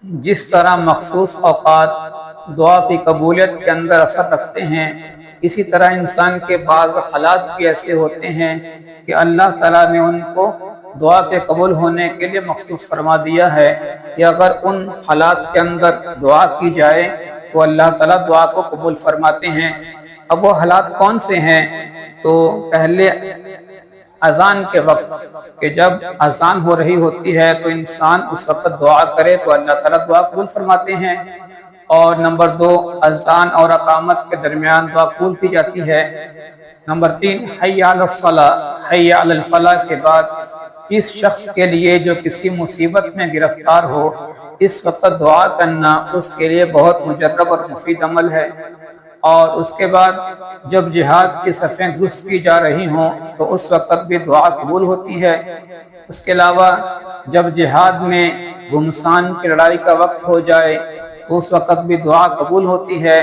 جس طرح مخصوص اوقات دعا کی قبولیت کے اندر اثر رکھتے ہیں، اسی طرح انسان کے بعض حالات بھی ایسے ہوتے ہیں کہ اللہ تعالیٰ نے ان کو دعا کے قبول ہونے کے لیے مخصوص فرما دیا ہے کہ اگر ان حالات کے اندر دعا کی جائے تو اللہ تعالیٰ دعا کو قبول فرماتے ہیں۔ اب وہ حالات کون سے ہیں؟ تو پہلے اذان کے وقت، کہ جب اذان ہو رہی ہوتی ہے تو انسان اس وقت دعا کرے تو اللہ تعالیٰ دعا قبول فرماتے ہیں۔ اور نمبر 2، اذان اور اقامت کے درمیان دعا قبول کی جاتی ہے۔ نمبر 3، حی علی الصلاۃ، حی علی الفلاح کے بعد اس شخص کے لیے جو کسی مصیبت میں گرفتار ہو، اس وقت دعا کرنا اس کے لیے بہت مجرب اور مفید عمل ہے۔ اور اس کے بعد جب جہاد کی صفیں درست کی جا رہی ہوں تو اس وقت بھی دعا قبول ہوتی ہے۔ اس کے علاوہ جب جہاد میں گھمسان کی لڑائی کا وقت ہو جائے تو اس وقت بھی دعا قبول ہوتی ہے۔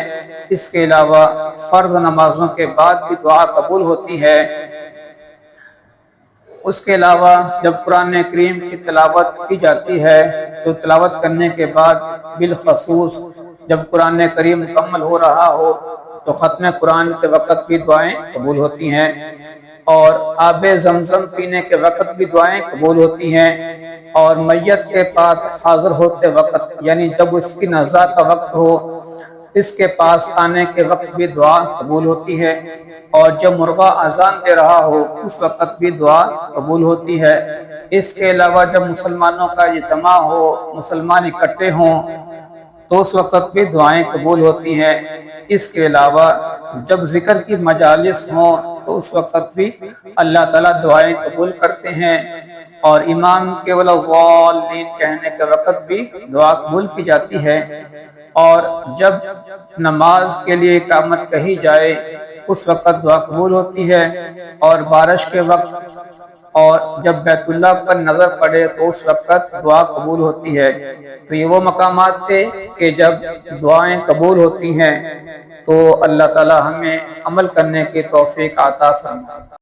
اس کے علاوہ فرض نمازوں کے بعد بھی دعا قبول ہوتی ہے۔ اس کے علاوہ جب قرآن کریم کی تلاوت کی جاتی ہے تو تلاوت کرنے کے بعد بالخصوص جب قرآن کریم مکمل ہو رہا ہو تو ختم قرآن کے وقت بھی دعائیں قبول ہوتی ہیں، اور آب زمزم پینے کے وقت بھی دعائیں قبول ہوتی ہیں، اور میت کے پاس حاضر ہوتے وقت یعنی جب اس کی نزا کا وقت ہو، اس کے پاس آنے کے وقت بھی دعا قبول ہوتی ہے، اور جب مرغا اذان دے رہا ہو اس وقت بھی دعا قبول ہوتی ہے۔ اس کے علاوہ جب مسلمانوں کا اجتماع ہو، مسلمان اکٹھے ہوں تو اس وقت بھی دعائیں قبول ہوتی ہیں۔ اس کے علاوہ جب ذکر کی مجالس ہوں تو اس وقت بھی اللہ تعالیٰ دعائیں قبول کرتے ہیں، اور امام کے ولا الضالین کہنے کے وقت بھی دعا قبول کی جاتی ہے۔ اور جب نماز کے لیے اقامت کہی جائے اس وقت دعا قبول ہوتی ہے، اور بارش کے وقت اور جب بیت اللہ پر نظر پڑے تو اس وقت دعا قبول ہوتی ہے۔ تو یہ وہ مقامات تھے کہ جب دعائیں قبول ہوتی ہیں تو اللہ تعالی ہمیں عمل کرنے کی توفیق عطا فرمائے۔